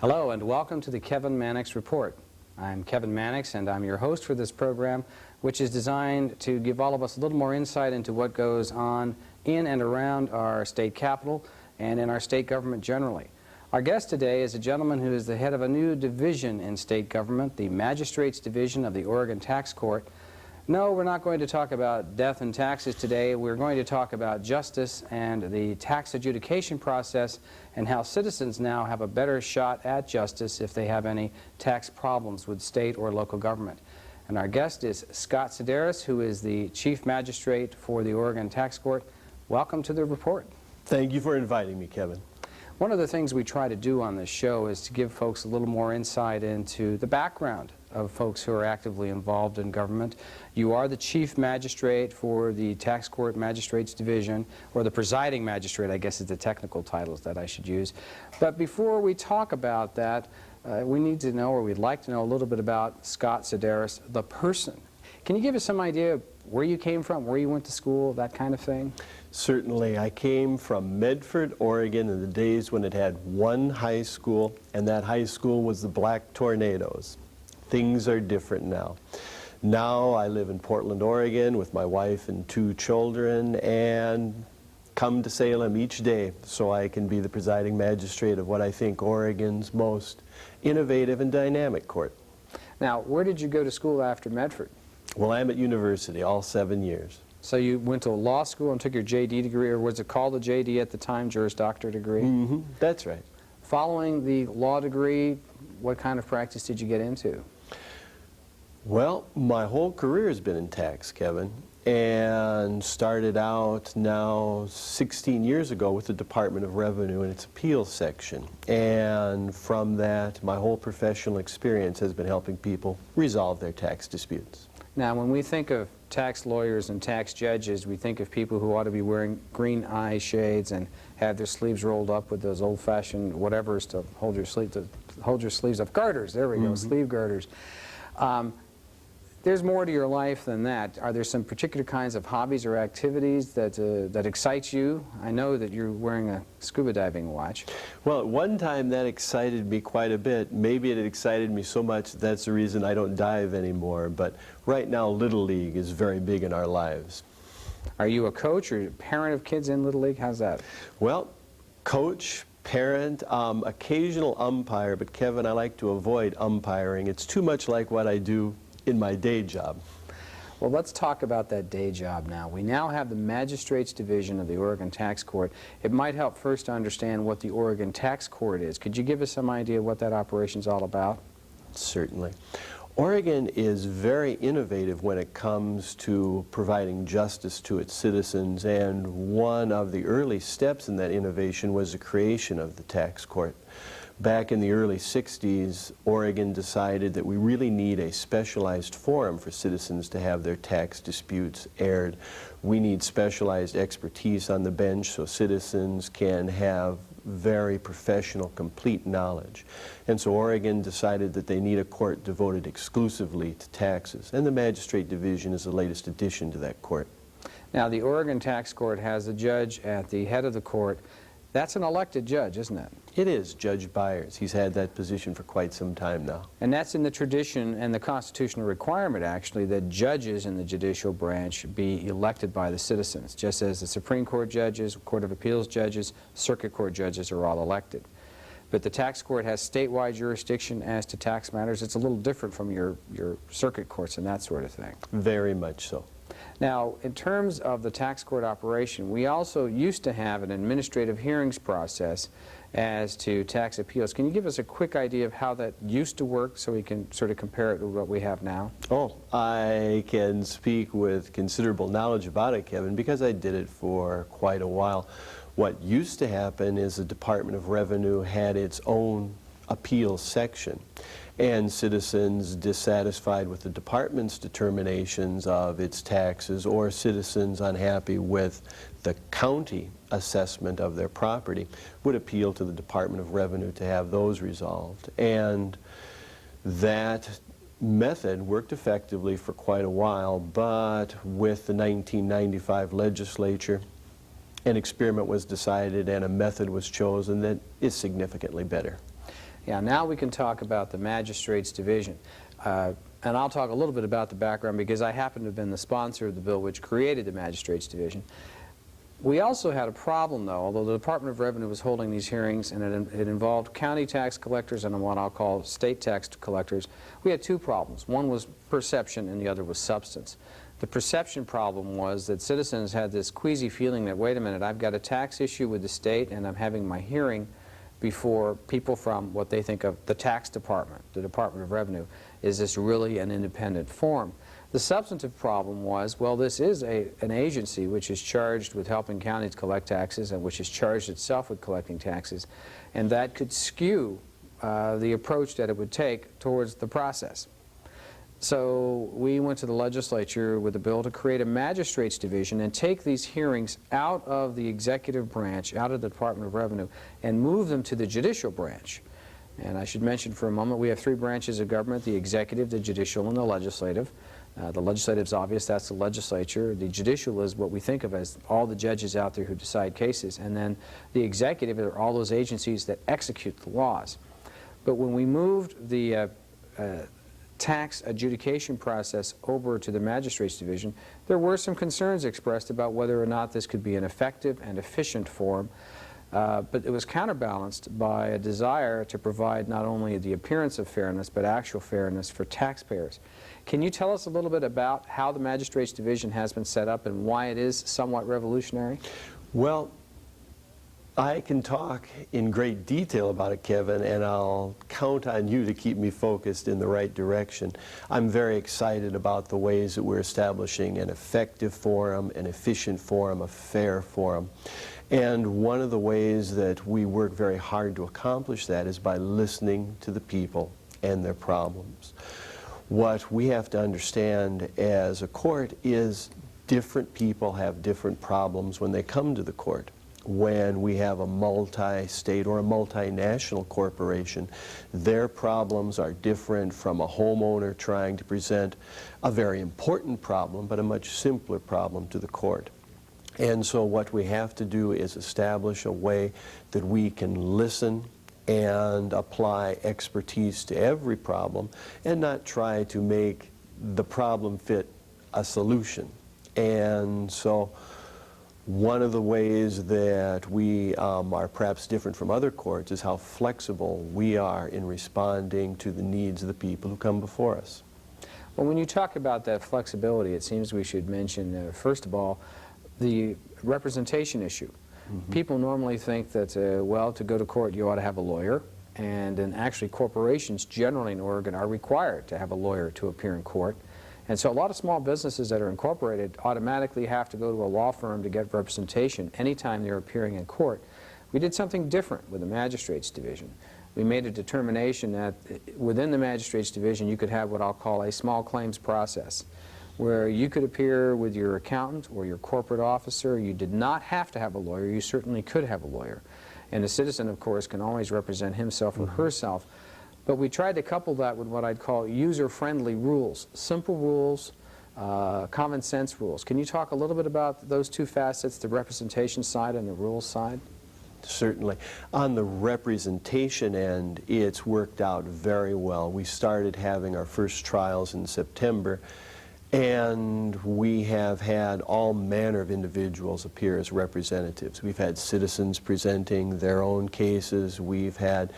Hello and welcome to the Kevin Mannix Report. I'm Kevin Mannix and I'm your host for this program, which is designed to give all of us a little more insight into what goes on in and around our state capitol and in our state government generally. Our guest today is a gentleman who is the head of a new division in state government, the Magistrates Division of the Oregon Tax Court. No, we're not going to talk about death and taxes today. We're going to talk about justice and the tax adjudication process and how citizens now have a better shot at justice if they have any tax problems with state or local government. And our guest is Scot Sideras, who is the Chief Magistrate for the Oregon Tax Court. Welcome to the report. Thank you for inviting me, Kevin. One of the things we try to do on this show is to give folks a little more insight into the background of folks who are actively involved in government. You are the Chief Magistrate for the Tax Court Magistrates Division, or the Presiding Magistrate, I guess is the technical titles that I should use. But before we talk about that, we need to know, or we'd like to know, a little bit about Scot Sideras, the person. Can you give us some idea of where you came from, where you went to school, that kind of thing? Certainly. I came from Medford, Oregon in the days when it had one high school, and that high school was the Black Tornadoes. Things are different now. Now I live in Portland, Oregon with my wife and 2 children and come to Salem each day so I can be the presiding magistrate of what I think Oregon's most innovative and dynamic court. Now, where did you go to school after Medford? Well, I'm at university all 7 years. So you went to law school and took your JD degree, or was it called a JD at the time, Juris Doctor degree? Mm-hmm. That's right. Following the law degree, what kind of practice did you get into? Well, my whole career has been in tax, Kevin, and started out now 16 years ago with the Department of Revenue and its appeals section. And from that, my whole professional experience has been helping people resolve their tax disputes. Now, when we think of tax lawyers and tax judges, we think of people who ought to be wearing green eye shades and have their sleeves rolled up with those old-fashioned whatevers to hold your sleeves up. Garters, there we go, sleeve girders. There's more to your life than that. Are there some particular kinds of hobbies or activities that excite you? I know that you're wearing a scuba diving watch. Well, at one time that excited me quite a bit. Maybe it excited me so much that's the reason I don't dive anymore. But right now, Little League is very big in our lives. Are you a coach or a parent of kids in Little League? How's that? Well, coach, parent, occasional umpire, but Kevin, I like to avoid umpiring. It's too much like what I do in my day job. Well, let's talk about that day job now. We now have the Magistrates Division of the Oregon Tax Court. It might help first to understand what the Oregon Tax Court is. Could you give us some idea what that operation's all about? Certainly. Oregon is very innovative when it comes to providing justice to its citizens, and one of the early steps in that innovation was the creation of the tax court. Back in the early 60s, Oregon decided that we really need a specialized forum for citizens to have their tax disputes aired. We need specialized expertise on the bench so citizens can have very professional, complete knowledge. And so Oregon decided that they need a court devoted exclusively to taxes, and the Magistrate Division is the latest addition to that court. Now, the Oregon Tax Court has a judge at the head of the court. That's an elected judge, isn't it? It is, Judge Byers. He's had that position for quite some time now. And that's in the tradition and the constitutional requirement, actually, that judges in the judicial branch be elected by the citizens, just as the Supreme Court judges, Court of Appeals judges, Circuit Court judges are all elected. But the tax court has statewide jurisdiction as to tax matters. It's a little different from your circuit courts and that sort of thing. Very much so. Now, in terms of the tax court operation, we also used to have an administrative hearings process as to tax appeals. Can you give us a quick idea of how that used to work so we can sort of compare it to what we have now? Oh, I can speak with considerable knowledge about it, Kevin, because I did it for quite a while. What used to happen is the Department of Revenue had its own appeals section, and citizens dissatisfied with the department's determinations of its taxes, or citizens unhappy with the county assessment of their property, would appeal to the Department of Revenue to have those resolved. And that method worked effectively for quite a while, but with the 1995 legislature, an experiment was decided and a method was chosen that is significantly better. Yeah, now we can talk about the Magistrates Division. And I'll talk a little bit about the background because I happen to have been the sponsor of the bill which created the Magistrates Division. We also had a problem, though, although the Department of Revenue was holding these hearings and it involved county tax collectors and what I'll call state tax collectors. We had two problems. One was perception and the other was substance. The perception problem was that citizens had this queasy feeling that, wait a minute, I've got a tax issue with the state and I'm having my hearing before people from what they think of the tax department, the Department of Revenue. Is this really an independent forum? The substantive problem was, well, this is an agency which is charged with helping counties collect taxes and which is charged itself with collecting taxes, and that could skew the approach that it would take towards the process. So we went to the legislature with a bill to create a magistrates division and take these hearings out of the executive branch, out of the Department of Revenue, and move them to the judicial branch. And I should mention for a moment, we have three branches of government: the executive, the judicial, and the legislative. The legislative is obvious, that's the legislature. The judicial is what we think of as all the judges out there who decide cases. And then the executive are all those agencies that execute the laws. But when we moved the tax adjudication process over to the Magistrates Division, there were some concerns expressed about whether or not this could be an effective and efficient forum. But it was counterbalanced by a desire to provide not only the appearance of fairness, but actual fairness for taxpayers. Can you tell us a little bit about how the Magistrates Division has been set up and why it is somewhat revolutionary? Well, I can talk in great detail about it, Kevin, and I'll count on you to keep me focused in the right direction. I'm very excited about the ways that we're establishing an effective forum, an efficient forum, a fair forum. And one of the ways that we work very hard to accomplish that is by listening to the people and their problems. What we have to understand as a court is different people have different problems when they come to the court. When we have a multi-state or a multinational corporation, their problems are different from a homeowner trying to present a very important problem, but a much simpler problem to the court. And so what we have to do is establish a way that we can listen and apply expertise to every problem and not try to make the problem fit a solution. And so one of the ways that we are perhaps different from other courts is how flexible we are in responding to the needs of the people who come before us. Well, when you talk about that flexibility, it seems we should mention, first of all, the representation issue. Mm-hmm. People normally think that, well, to go to court you ought to have a lawyer, and actually corporations generally in Oregon are required to have a lawyer to appear in court. And so a lot of small businesses that are incorporated automatically have to go to a law firm to get representation anytime they're appearing in court. We did something different with the Magistrates Division. We made a determination that within the Magistrates Division you could have what I'll call a small claims process, where you could appear with your accountant or your corporate officer. You did not have to have a lawyer. You certainly could have a lawyer. And a citizen, of course, can always represent himself or herself. But we tried to couple that with what I'd call user-friendly rules, simple rules, common sense rules. Can you talk a little bit about those two facets, the representation side and the rules side? Certainly. On the representation end, it's worked out very well. We started having our first trials in September, and we have had all manner of individuals appear as representatives. We've had citizens presenting their own cases. We've had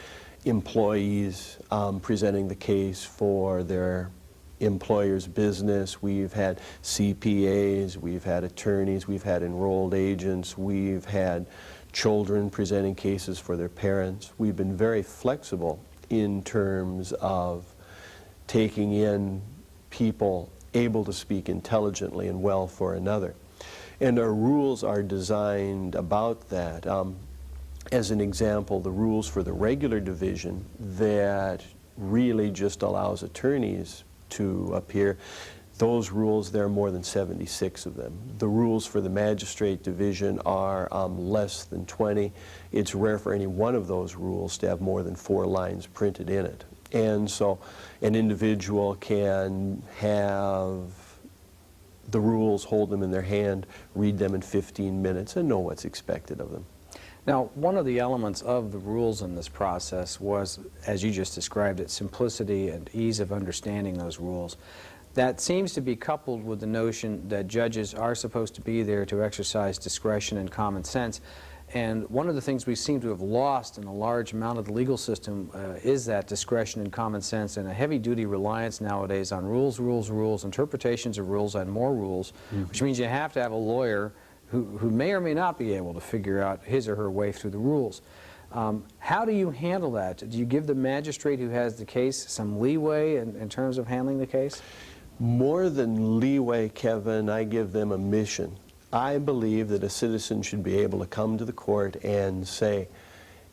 employees presenting the case for their employer's business. We've had CPAs, we've had attorneys, we've had enrolled agents, we've had children presenting cases for their parents. We've been very flexible in terms of taking in people able to speak intelligently and well for another. And our rules are designed about that. As an example, the rules for the regular division that really just allows attorneys to appear, those rules, there are more than 76 of them. The rules for the magistrate division are less than 20. It's rare for any one of those rules to have more than 4 lines printed in it. And so an individual can have the rules, hold them in their hand, read them in 15 minutes, and know what's expected of them. Now, one of the elements of the rules in this process was, as you just described it, simplicity and ease of understanding those rules. That seems to be coupled with the notion that judges are supposed to be there to exercise discretion and common sense. And one of the things we seem to have lost in a large amount of the legal system is that discretion and common sense, and a heavy-duty reliance nowadays on rules, rules, rules, interpretations of rules, and more rules, which means you have to have a lawyer who may or may not be able to figure out his or her way through the rules. How do you handle that? Do you give the magistrate who has the case some leeway in terms of handling the case? More than leeway, Kevin, I give them a mission. I believe that a citizen should be able to come to the court and say,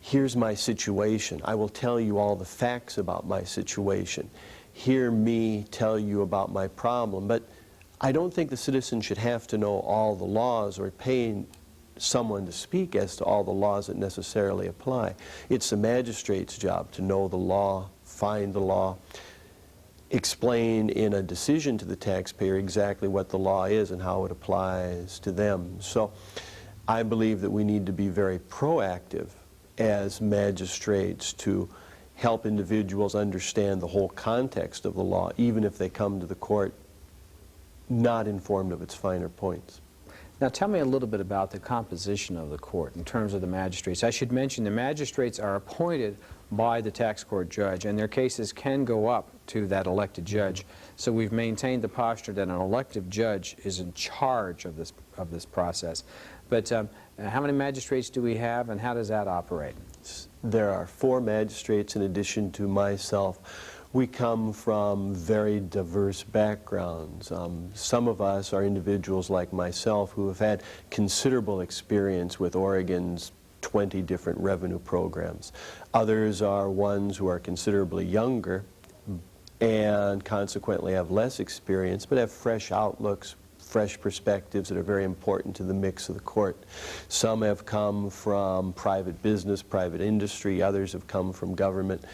here's my situation. I will tell you all the facts about my situation. Hear me tell you about my problem. But I don't think the citizen should have to know all the laws or pay someone to speak as to all the laws that necessarily apply. It's the magistrate's job to know the law, find the law, explain in a decision to the taxpayer exactly what the law is and how it applies to them. So I believe that we need to be very proactive as magistrates to help individuals understand the whole context of the law, even if they come to the court not informed of its finer points. Now tell me a little bit about the composition of the court in terms of the magistrates. I should mention the magistrates are appointed by the tax court judge, and their cases can go up to that elected judge. So we've maintained the posture that an elected judge is in charge of this process. But how many magistrates do we have, and how does that operate? There are 4 magistrates in addition to myself. We come from very diverse backgrounds. Some of us are individuals like myself who have had considerable experience with Oregon's 20 different revenue programs. Others are ones who are considerably younger and consequently have less experience but have fresh outlooks, fresh perspectives that are very important to the mix of the court. Some have come from private business, private industry. Others have come from government.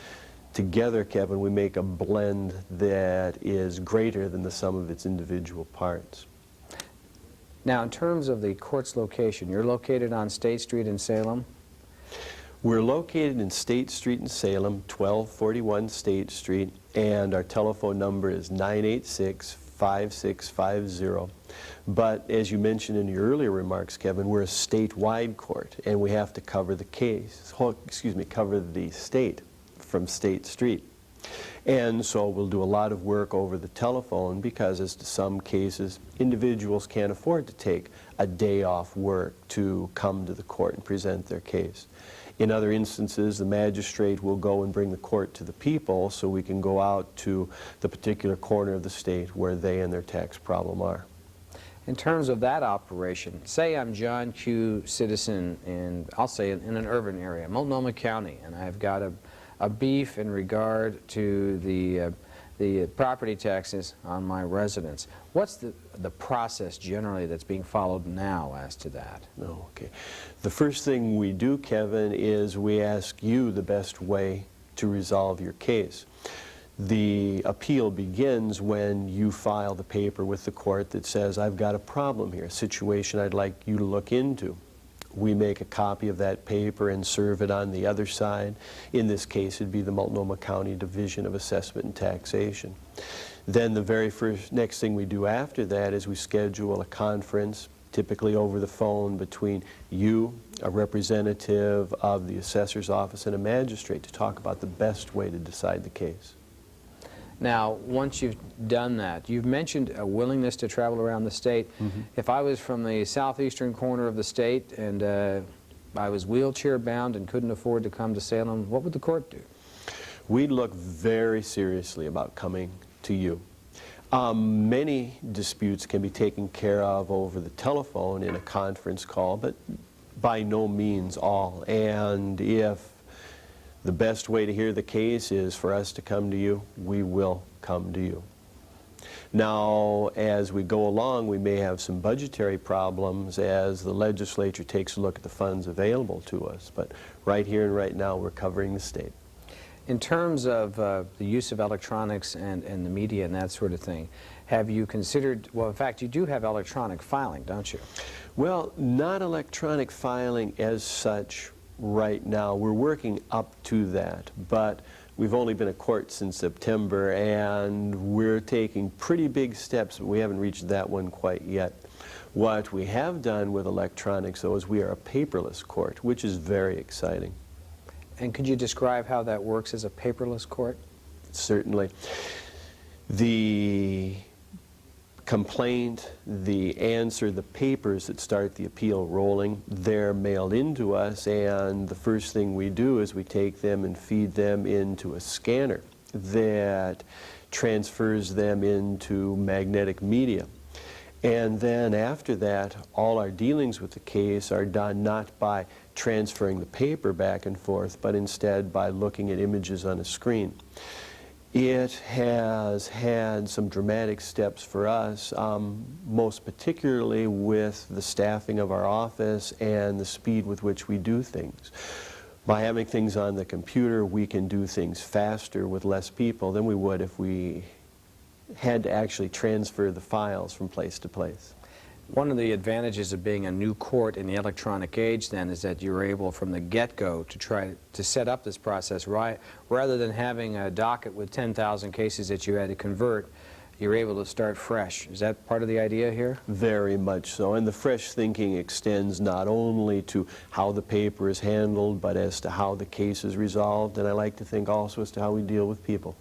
Together, Kevin, we make a blend that is greater than the sum of its individual parts. Now, in terms of the court's location, you're located on State Street in Salem? We're located in State Street in Salem, 1241 State Street, and our telephone number is 986-5650. But as you mentioned in your earlier remarks, Kevin, we're a statewide court, and we have to cover the cover the state from State Street. And so we'll do a lot of work over the telephone because, as to some cases, individuals can't afford to take a day off work to come to the court and present their case. In other instances, the magistrate will go and bring the court to the people so we can go out to the particular corner of the state where they and their tax problem are. In terms of that operation, say I'm John Q. citizen in, I'll say in an urban area, Multnomah County, and I've got a beef in regard to the property taxes on my residence. What's the process generally that's being followed now as to that? Oh, okay. The first thing we do, Kevin, is we ask you the best way to resolve your case. The appeal begins when you file the paper with the court that says, I've got a problem here, a situation I'd like you to look into. We make a copy of that paper and serve it on the other side. In this case, it'd be the Multnomah County Division of Assessment and Taxation. Then the very next thing we do after that is we schedule a conference, typically over the phone, between you, a representative of the assessor's office, and a magistrate to talk about the best way to decide the case. Now, once you've done that, you've mentioned a willingness to travel around the state. If I was from the southeastern corner of the state and I was wheelchair bound and couldn't afford to come to Salem, what would the court do? We'd look very seriously about coming to you. Many disputes can be taken care of over the telephone in a conference call, but by no means all. And if the best way to hear the case is for us to come to you, we will come to you. Now, as we go along, we may have some budgetary problems as the legislature takes a look at the funds available to us. But right here and right now, we're covering the state. In terms of the use of electronics and the media and that sort of thing, have you considered, well, in fact, you do have electronic filing, don't you? Well, not electronic filing as such right now. We're working up to that, but we've only been a court since September, and we're taking pretty big steps, but we haven't reached that one quite yet. What we have done with electronics, though, is we are a paperless court, which is very exciting. And could you describe how that works as a paperless court? Certainly. The complaint, the answer, the papers that start the appeal rolling, they're mailed into us, and the first thing we do is we take them and feed them into a scanner that transfers them into magnetic media. And then after that, all our dealings with the case are done not by transferring the paper back and forth, but instead by looking at images on a screen. It has had some dramatic steps for us, most particularly with the staffing of our office and the speed with which we do things. By having things on the computer, we can do things faster with less people than we would if we had to actually transfer the files from place to place. One of the advantages of being a new court in the electronic age, then, is that you're able from the get-go to try to set up this process right, rather than having a docket with 10,000 cases that you had to convert. You're able to start fresh. Is that part of the idea here? Very much so, and the fresh thinking extends not only to how the paper is handled, but as to how the case is resolved, and I like to think also as to how we deal with people.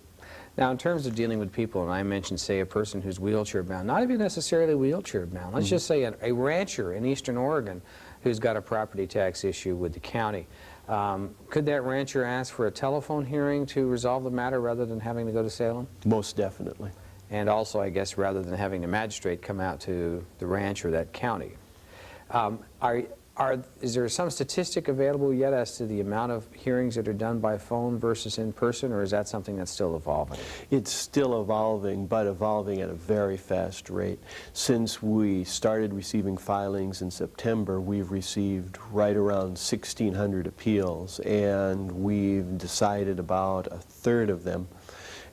Now, in terms of dealing with people, and I mentioned, say, a person who's wheelchair-bound, not even necessarily wheelchair-bound, let's just say a rancher in eastern Oregon who's got a property tax issue with the county. Could that rancher ask for a telephone hearing to resolve the matter rather than having to go to Salem? Most definitely. And also, I guess, rather than having the magistrate come out to the ranch or that county. Is there some statistic available yet as to the amount of hearings that are done by phone versus in person, or is that something that's still evolving? It's still evolving, but evolving at a very fast rate. Since we started receiving filings in September, we've received right around 1,600 appeals, and we've decided about a third of them.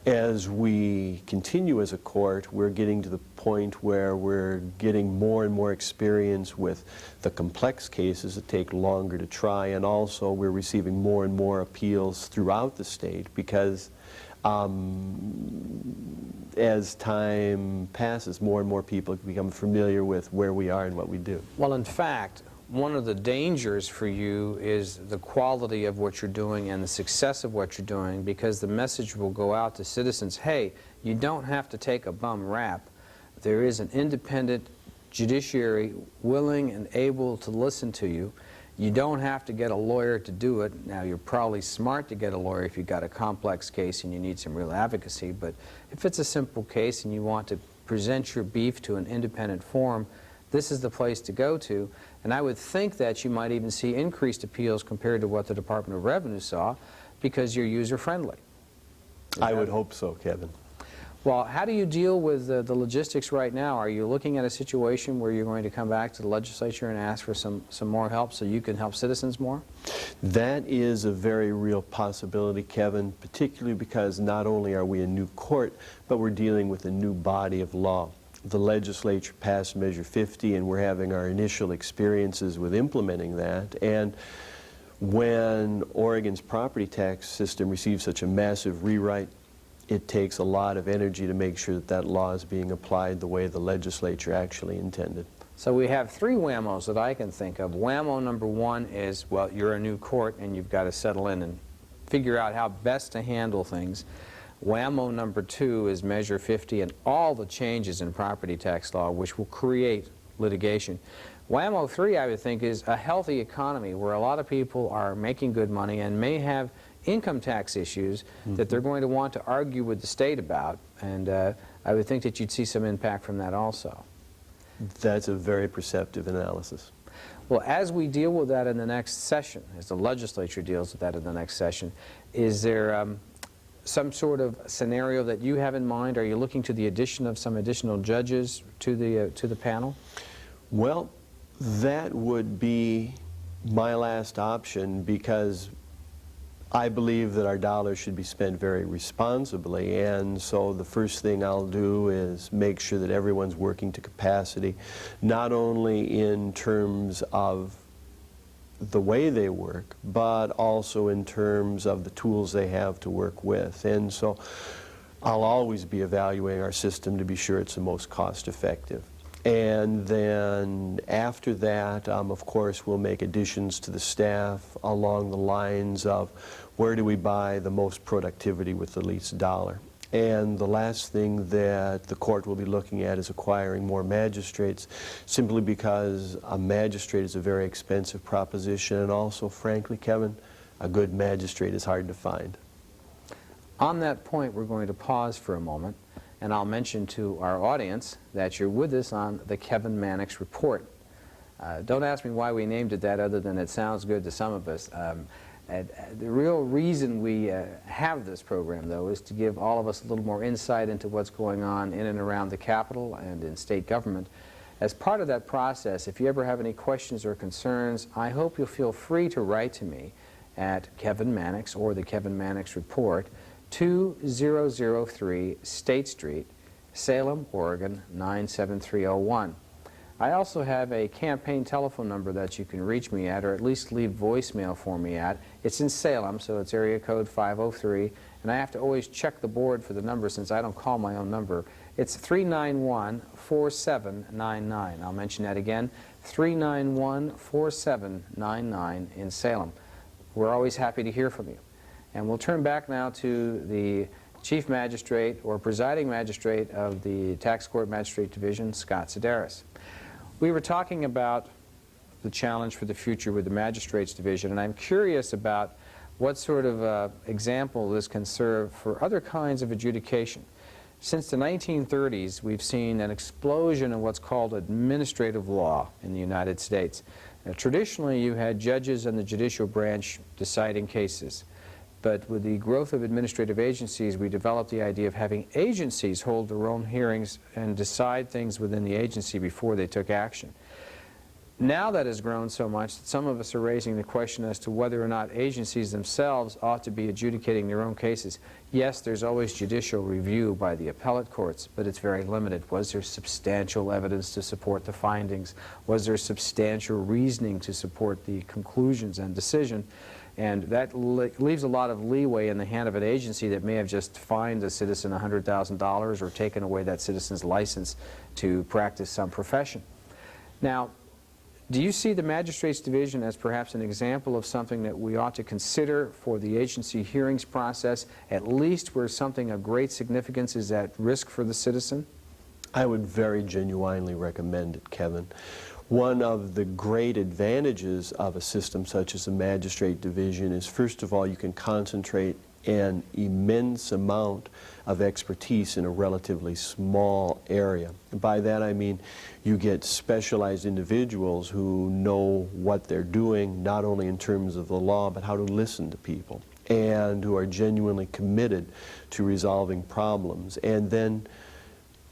As we continue as a court, we're getting to the point where we're getting more and more experience with the complex cases that take longer to try, and also we're receiving more and more appeals throughout the state because as time passes, more and more people become familiar with where we are and what we do. Well, in fact, one of the dangers for you is the quality of what you're doing and the success of what you're doing, because the message will go out to citizens, hey, you don't have to take a bum rap. There is an independent judiciary willing and able to listen to you. You don't have to get a lawyer to do it. Now, you're probably smart to get a lawyer if you've got a complex case and you need some real advocacy, but if it's a simple case and you want to present your beef to an independent forum, this is the place to go to. And I would think that you might even see increased appeals compared to what the Department of Revenue saw, because you're user-friendly. I would hope so, Kevin. Well, how do you deal with the logistics right now? Are you looking at a situation where you're going to come back to the legislature and ask for some more help so you can help citizens more? That is a very real possibility, Kevin, particularly because not only are we a new court, but we're dealing with a new body of law. The legislature passed Measure 50, and we're having our initial experiences with implementing that. And when Oregon's property tax system receives such a massive rewrite, it takes a lot of energy to make sure that that law is being applied the way the legislature actually intended. So we have three whammos that I can think of. Whammo number one is, well, you're a new court and you've got to settle in and figure out how best to handle things. Whammo number two is Measure 50 and all the changes in property tax law which will create litigation. Whammo 3, I would think, is a healthy economy where a lot of people are making good money and may have income tax issues that they're going to want to argue with the state about, and I would think that you'd see some impact from that also. That's a very perceptive analysis. Well, as we deal with that in the next session, as the legislature deals with that in the next session, is there some sort of scenario that you have in mind? Are you looking to the addition of some additional judges to the panel? Well, that would be my last option, because I believe that our dollars should be spent very responsibly, and so the first thing I'll do is make sure that everyone's working to capacity, not only in terms of the way they work, but also in terms of the tools they have to work with. And so I'll always be evaluating our system to be sure it's the most cost-effective. And then after that, of course, we'll make additions to the staff along the lines of where do we buy the most productivity with the least dollar. And the last thing that the court will be looking at is acquiring more magistrates, simply because a magistrate is a very expensive proposition, and also, frankly, Kevin, a good magistrate is hard to find. On that point, we're going to pause for a moment, and I'll mention to our audience that you're with us on the Kevin Mannix Report. Don't ask me why we named it that, other than it sounds good to some of us. The real reason we have this program, though, is to give all of us a little more insight into what's going on in and around the Capitol and in state government. As part of that process, if you ever have any questions or concerns, I hope you'll feel free to write to me at Kevin Mannix or the Kevin Mannix Report, 2003 State Street, Salem, Oregon, 97301. I also have a campaign telephone number that you can reach me at, or at least leave voicemail for me at. It's in Salem, so it's area code 503, and I have to always check the board for the number since I don't call my own number. It's 391-4799. I'll mention that again, 391-4799 in Salem. We're always happy to hear from you. And we'll turn back now to the Chief Magistrate or Presiding Magistrate of the Tax Court Magistrate Division, Scot Sideras. We were talking about the challenge for the future with the Magistrates Division, and I'm curious about what sort of example this can serve for other kinds of adjudication. Since the 1930s, we've seen an explosion in what's called administrative law in the United States. Now, traditionally, you had judges and the judicial branch deciding cases. But with the growth of administrative agencies, we developed the idea of having agencies hold their own hearings and decide things within the agency before they took action. Now that has grown so much that some of us are raising the question as to whether or not agencies themselves ought to be adjudicating their own cases. Yes, there's always judicial review by the appellate courts, but it's very limited. Was there substantial evidence to support the findings? Was there substantial reasoning to support the conclusions and decision? And that leaves a lot of leeway in the hand of an agency that may have just fined a citizen $100,000 or taken away that citizen's license to practice some profession. Now, do you see the Magistrates Division as perhaps an example of something that we ought to consider for the agency hearings process, at least where something of great significance is at risk for the citizen? I would very genuinely recommend it, Kevin. One of the great advantages of a system such as the Magistrate Division is, first of all, you can concentrate an immense amount of expertise in a relatively small area. And by that I mean you get specialized individuals who know what they're doing, not only in terms of the law, but how to listen to people, and who are genuinely committed to resolving problems. And then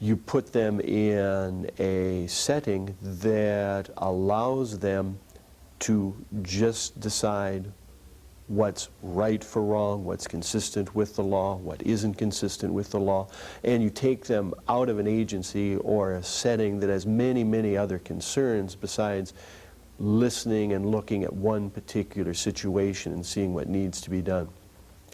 you put them in a setting that allows them to just decide what's right for wrong, what's consistent with the law, what isn't consistent with the law, and you take them out of an agency or a setting that has many, many other concerns besides listening and looking at one particular situation and seeing what needs to be done.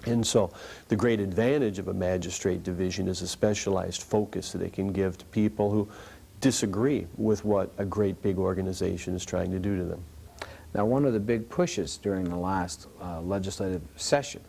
And so the great advantage of a magistrate division is a specialized focus that they can give to people who disagree with what a great big organization is trying to do to them. Now, one of the big pushes during the last legislative session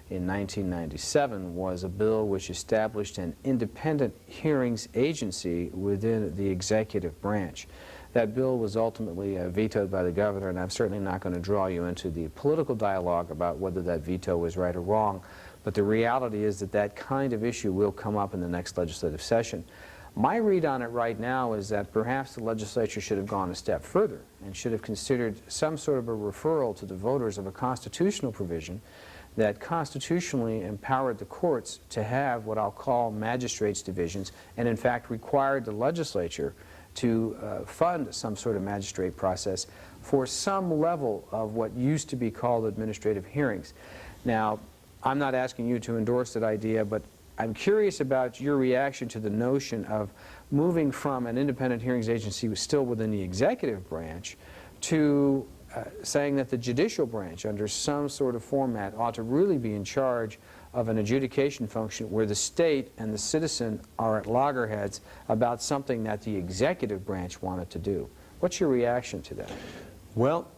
in 1997 was a bill which established an independent hearings agency within the executive branch. That bill was ultimately vetoed by the governor, and I'm certainly not going to draw you into the political dialogue about whether that veto was right or wrong, but the reality is that that kind of issue will come up in the next legislative session. My read on it right now is that perhaps the legislature should have gone a step further and should have considered some sort of a referral to the voters of a constitutional provision that constitutionally empowered the courts to have what I'll call magistrates divisions, and in fact required the legislature to fund some sort of magistrate process for some level of what used to be called administrative hearings. Now, I'm not asking you to endorse that idea, but I'm curious about your reaction to the notion of moving from an independent hearings agency still within the executive branch to saying that the judicial branch, under some sort of format, ought to really be in charge of an adjudication function where the state and the citizen are at loggerheads about something that the executive branch wanted to do. What's your reaction to that? Well,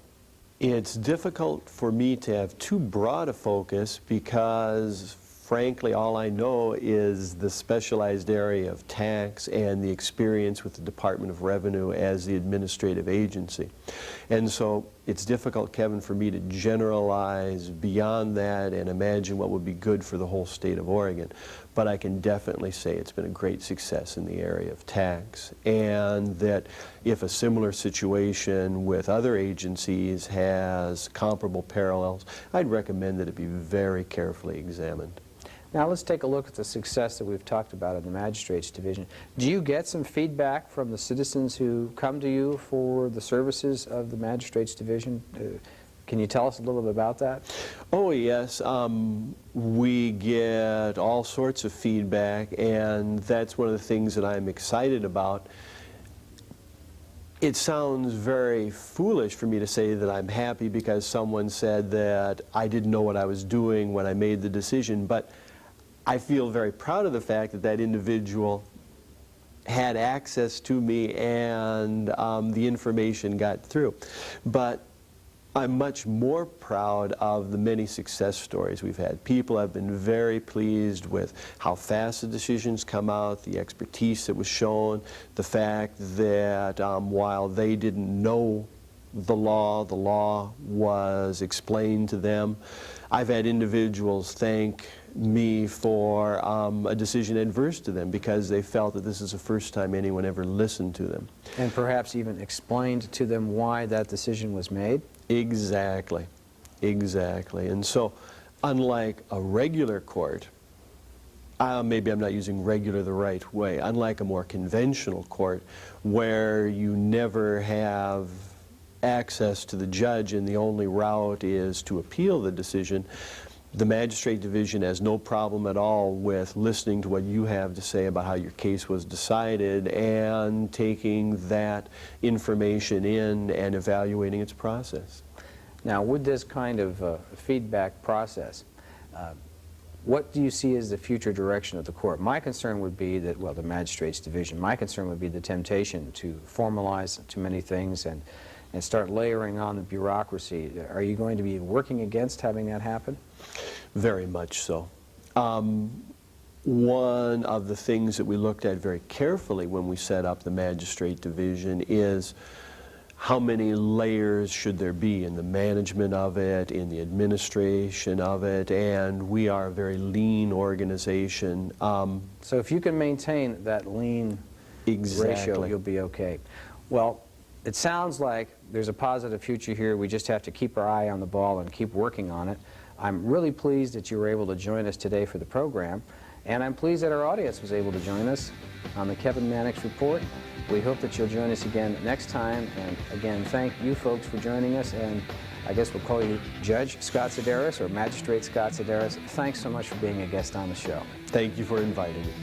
it's difficult for me to have too broad a focus because, frankly, all I know is the specialized area of tax and the experience with the Department of Revenue as the administrative agency. And so it's difficult, Kevin, for me to generalize beyond that and imagine what would be good for the whole state of Oregon. But I can definitely say it's been a great success in the area of tax, and that if a similar situation with other agencies has comparable parallels, I'd recommend that it be very carefully examined. Now let's take a look at the success that we've talked about in the Magistrates Division. Do you get some feedback from the citizens who come to you for the services of the Magistrates Division? Can you tell us a little bit about that? Oh, yes. We get all sorts of feedback, and that's one of the things that I'm excited about. It sounds very foolish for me to say that I'm happy because someone said that I didn't know what I was doing when I made the decision, but I feel very proud of the fact that that individual had access to me and the information got through. But I'm much more proud of the many success stories we've had. People have been very pleased with how fast the decisions come out, the expertise that was shown, the fact that while they didn't know the law was explained to them. I've had individuals thank me for a decision adverse to them because they felt that this is the first time anyone ever listened to them. And perhaps even explained to them why that decision was made? Exactly, exactly. And so, unlike a regular court, maybe I'm not using regular the right way, unlike a more conventional court where you never have access to the judge and the only route is to appeal the decision, the Magistrate Division has no problem at all with listening to what you have to say about how your case was decided and taking that information in and evaluating its process. Now, with this kind of feedback process, what do you see as the future direction of the court? My concern would be that, well, the Magistrates Division, my concern would be the temptation to formalize too many things and start layering on the bureaucracy. Are you going to be working against having that happen? Very much so. One of the things that we looked at very carefully when we set up the Magistrate Division is how many layers should there be in the management of it, in the administration of it, and we are a very lean organization. So if you can maintain that lean ratio, you'll be okay. Well, it sounds like there's a positive future here. We just have to keep our eye on the ball and keep working on it. I'm really pleased that you were able to join us today for the program, and I'm pleased that our audience was able to join us on the Kevin Mannix Report. We hope that you'll join us again next time, and again, thank you folks for joining us, and I guess we'll call you Judge Scot Sideras or Magistrate Scot Sideras. Thanks so much for being a guest on the show. Thank you for inviting me.